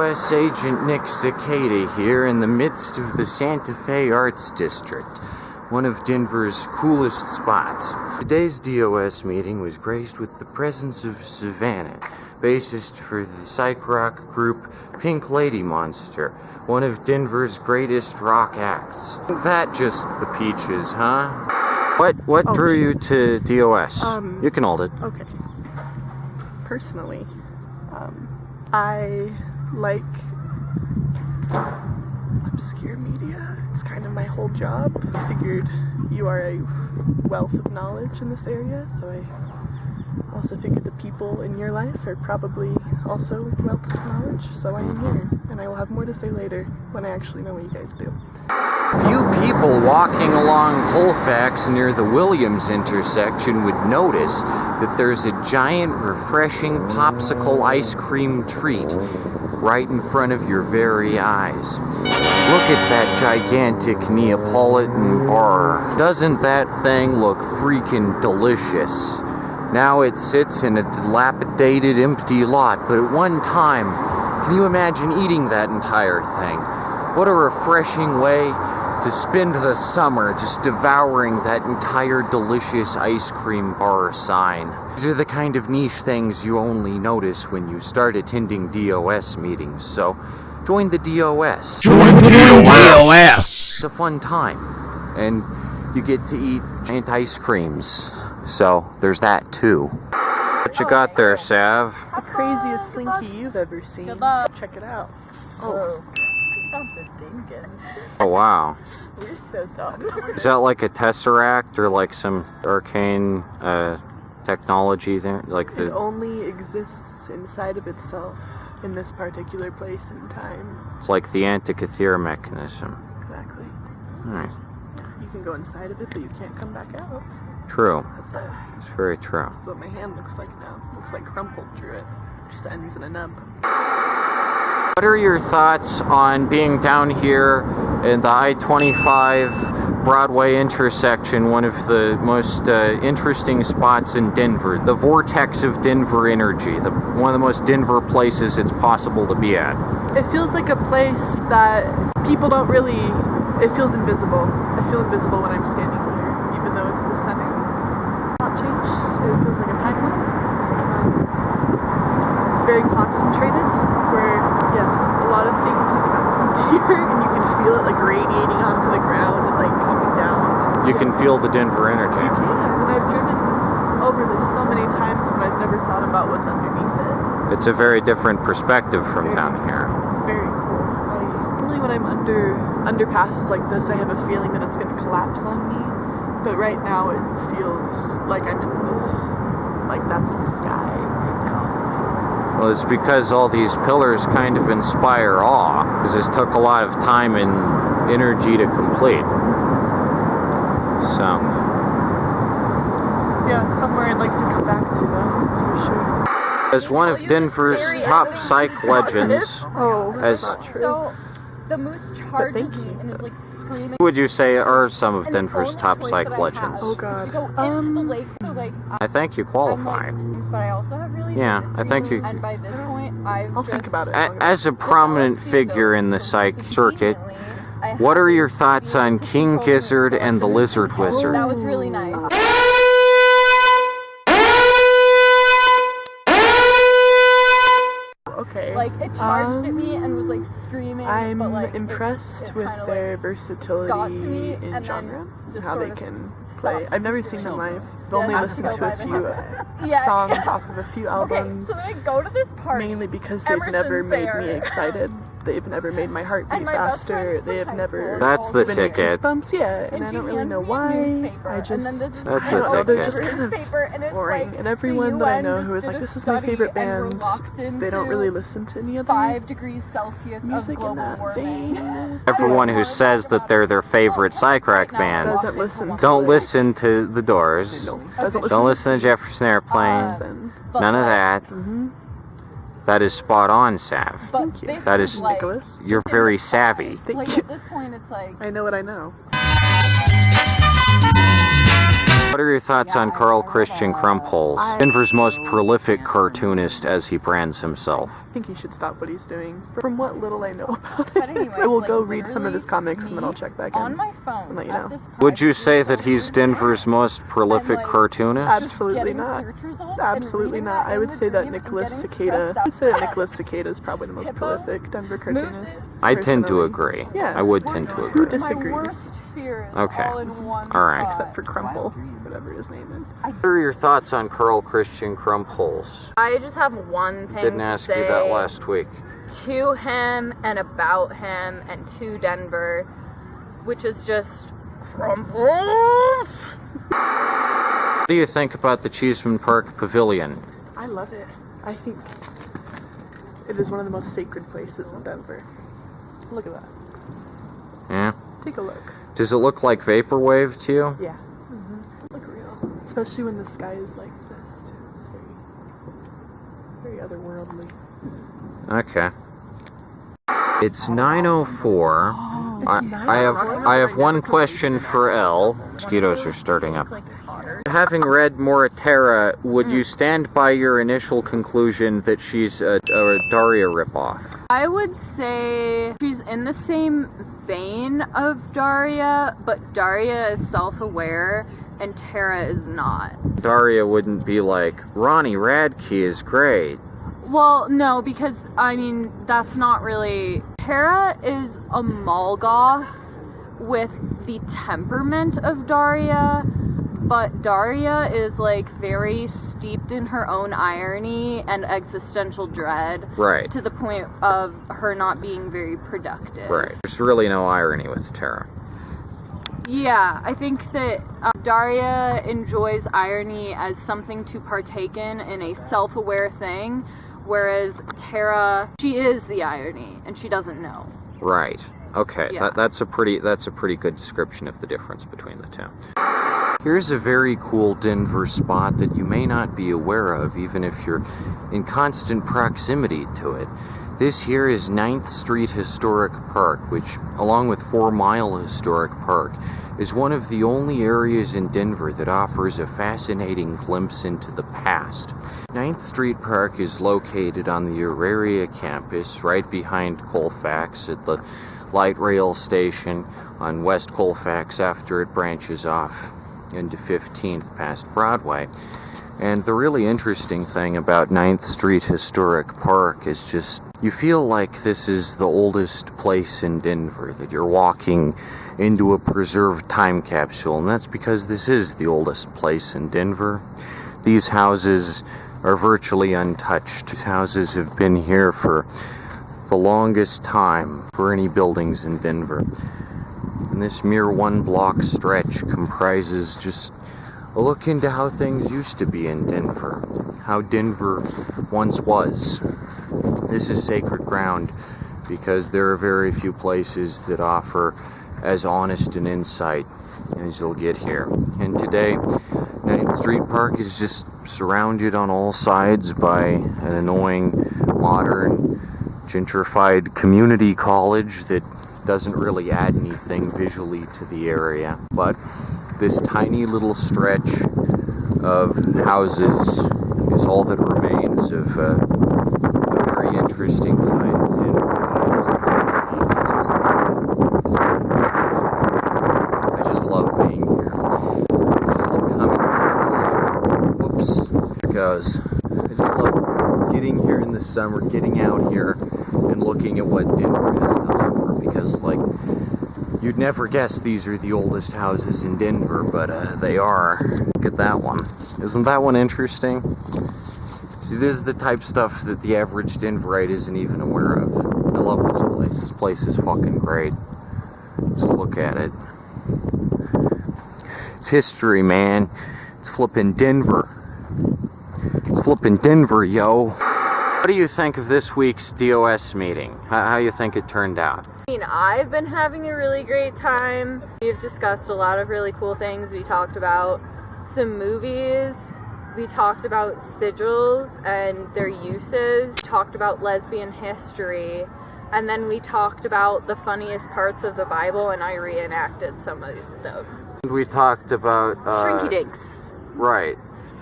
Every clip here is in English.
DOS agent Nick Cicada here in the midst of the Santa Fe Arts District, one of Denver's coolest spots. Today's DOS meeting was graced with the presence of Savannah, bassist for the psych rock group Pink Lady Monster, one of Denver's greatest rock acts. That just the peaches, huh? What drew you to DOS? You can hold it. Okay. Personally, I like obscure media. It's kind of my whole job. I figured you are a wealth of knowledge in this area, so I also figured the people in your life are probably also wealths of knowledge, so I am here, and I will have more to say later when I actually know what you guys do. Few people walking along Colfax near the Williams intersection would notice that there's a giant, refreshing popsicle ice cream treat right in front of your very eyes. Look at that gigantic Neapolitan bar. Doesn't that thing look freaking delicious? Now it sits in a dilapidated, empty lot, but at one time, can you imagine eating that entire thing? What a refreshing way to spend the summer just devouring that entire delicious ice cream bar sign. These are the kind of niche things you only notice when you start attending DOS meetings, so join the DOS. Join the DOS! It's a fun time, and you get to eat giant ice creams, so there's that too. What you got there, Sav? The craziest slinky you've ever seen. Check it out. Oh. Oh wow. We're so dumb. Is that like a tesseract or like some arcane technology there? Like It only exists inside of itself in this particular place and time. It's like the Antikythera mechanism. Exactly. Alright. You can go inside of it, but you can't come back out. True. That's it. It's very true. This is what my hand looks like now. It looks like crumpled druid. Just ends in a nub. What are your thoughts on being down here in the I-25 Broadway intersection, one of the most interesting spots in Denver, the vortex of Denver energy, one of the most Denver places it's possible to be at? It feels like a place that people don't really, it feels invisible. I feel invisible when I'm standing here, even though it's the center. Not changed. It feels like a time loop. It's very concentrated, where, yes, a lot of things have happened here, and you can feel it like radiating off of the ground and like coming down. You can feel the Denver energy. You can, and I've driven over this so many times, but I've never thought about what's underneath it. It's a very different perspective from down here. It's very cool. Normally when I'm under underpasses like this, I have a feeling that it's going to collapse on me, but right now it feels like I'm in this, like that's the sky. Well, it's because all these pillars kind of inspire awe, because this took a lot of time and energy to complete. So. Yeah, it's somewhere I'd like to come back to, though, that's for sure. As one of Denver's top psych legends, that's not true. So, the moose charges me and is like screaming. Who would you say are some of Denver's top psych legends? Oh god. Go into the lake, so like I think you qualify. but I also have really I think you. And by this point, I'll think about it. As a prominent figure in the psych circuit, what are your thoughts on King Gizzard and the Lizard Wizard? That was really nice. Okay. Like, it charged at me and was like screaming. I'm but, like, impressed it with kinda, their like, versatility got to me, in and genre, then how they just can sort play. of I've never seen them live. I've only Yeah, listened to a few Yeah. songs off of a few albums, Okay, so then I go to this party. mainly because they've never Emerson's made there. me excited. They've never made my heart beat And my best faster. friend They from have high never school That's the given me ticket. goosebumps, yeah, and I she don't really hands know me a why. newspaper, I and then just, this That's I don't the know, they're ticket. just kind of newspaper, and it's boring. like, And everyone that I know who is did like, a this is my study favorite and we're band, locked they don't into really listen to any other 5 degrees Celsius music of global in that warming. vein. Everyone who says that they're their favorite psych rock band, Doesn't listen to don't it. listen to The Doors, Doesn't don't listen to Jefferson Airplane, Then. none of that. Mm-hmm. That is spot on, Sav. But you. this That is is- like, Nicholas, You're very savvy. thank like you. at this point it's like I know what I know. What are your thoughts on Carl Christian Crumpholz, Denver's most prolific cartoonist as he brands himself? I think he should stop what he's doing. From what little I know about But it, anyways, I will like, go read some of his comics and then I'll check back in. on my phone and let you at know. this Would you say privacy that he's Denver's most prolific cartoonist? Absolutely getting not. search results Absolutely and not. reading I would in say the that dream and Nicholas getting Cicada. stressed I would say that Nicholas Cicada is probably the most prolific Denver cartoonist. mooses. I tend to personally. agree. Yeah. I would tend to Who agree. disagrees? My worst fears Okay. all in one All right. Except for Crumple, whatever his name is. What are your thoughts on Carl Christian Crumpholz? I just have one thing Didn't to ask say you that last week. to him and about him and to Denver, which is just Crumples. What do you think about the Cheeseman Park Pavilion? I love it. I think it is one of the most sacred places in Denver. Look at that. Yeah? Take a look. Does it look like Vaporwave to you? Yeah. Look real. Especially when the sky is like this. It's very otherworldly. Okay. It's 9:04. I have one question for Elle. Mosquitoes are starting up. Having read Moritera, would you stand by your initial conclusion that she's a Daria ripoff? I would say she's in the same vein of Daria, but Daria is self-aware and Tara is not. Daria wouldn't be like, Ronnie Radke is great. Well, no, because, I mean, that's not really... Tara is a Molgoth with the temperament of Daria, but Daria is, like, very steeped in her own irony and existential dread. Right. To the point of her not being very productive. Right. There's really no irony with Tara. Yeah, I think that Daria enjoys irony as something to partake in a self-aware thing, whereas Tara, she is the irony, and she doesn't know. Right. Okay. Yeah. That's a pretty good description of the difference between the two. Here's a very cool Denver spot that you may not be aware of, even if you're in constant proximity to it. This here is 9th Street Historic Park, which, along with 4 Mile Historic Park, is one of the only areas in Denver that offers a fascinating glimpse into the past. 9th Street Park is located on the Auraria campus, right behind Colfax at the light rail station on West Colfax after it branches off into 15th past Broadway. And the really interesting thing about 9th Street Historic Park is just, you feel like this is the oldest place in Denver, that you're walking into a preserved time capsule, and that's because this is the oldest place in Denver. These houses are virtually untouched. These houses have been here for the longest time for any buildings in Denver. And this mere 1 block stretch comprises just a look into how things used to be in Denver, how Denver once was. This is sacred ground because there are very few places that offer as honest an insight as you'll get here. And today, 9th Street Park is just surrounded on all sides by an annoying, modern, gentrified community college that doesn't really add anything visually to the area. But this tiny little stretch of houses is all that remains of a very interesting side of Denver. I just love being here. I just love coming here in the summer. Whoops. There it goes. I just love getting here in the summer, getting out here and looking at what Denver has to offer, because, like, you'd never guess these are the oldest houses in Denver, but they are. Look at that one. Isn't that one interesting? See, this is the type of stuff that the average Denverite isn't even aware of. I love this place. This place is fucking great. Just look at it. It's history, man. It's flipping Denver. It's flipping Denver, yo. What do you think of this week's DOS meeting? How you think it turned out? I mean, I've been having a really great time. We've discussed a lot of really cool things. We talked about some movies. We talked about sigils and their uses. Talked about lesbian history. And then we talked about the funniest parts of the Bible, and I reenacted some of them. We talked about Shrinky Dinks. right,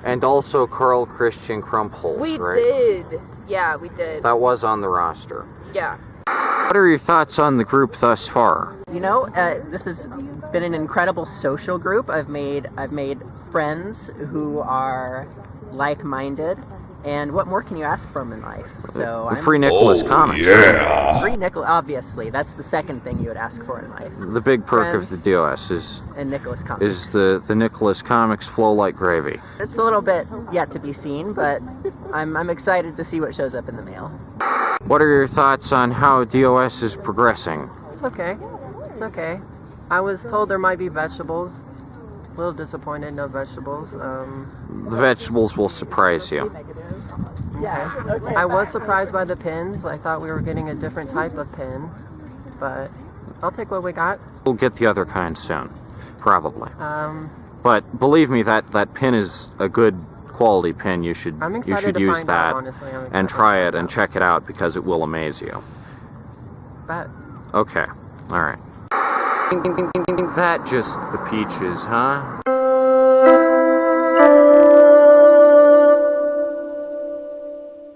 and also Carl Christian Crumpholz. We right? did. Yeah, we did. That was on the roster. Yeah. What are your thoughts on the group thus far? You know, this has been an incredible social group. I've made friends who are like-minded, and what more can you ask from in life? So Free Nicholas Comics. Yeah. Free Nicholas, obviously, that's the second thing you would ask for in life. The big perk Friends. of the DOS is And Nicholas Comics. the Nicholas Comics flow like gravy. It's a little bit yet to be seen, but I'm excited to see what shows up in the mail. What are your thoughts on how DOS is progressing? It's okay. It's okay. I was told there might be vegetables. A little disappointed, no vegetables. The vegetables will surprise you. I was surprised by the pins. I thought we were getting a different type of pin, but I'll take what we got. We'll get the other kind soon, probably. Um, But believe me, that pin is a good quality pin. You should I'm excited you should to use find that out, honestly. I'm excited and to try find it and out. check it out because it will amaze you. Bet. Okay, all right. That just the peaches, huh?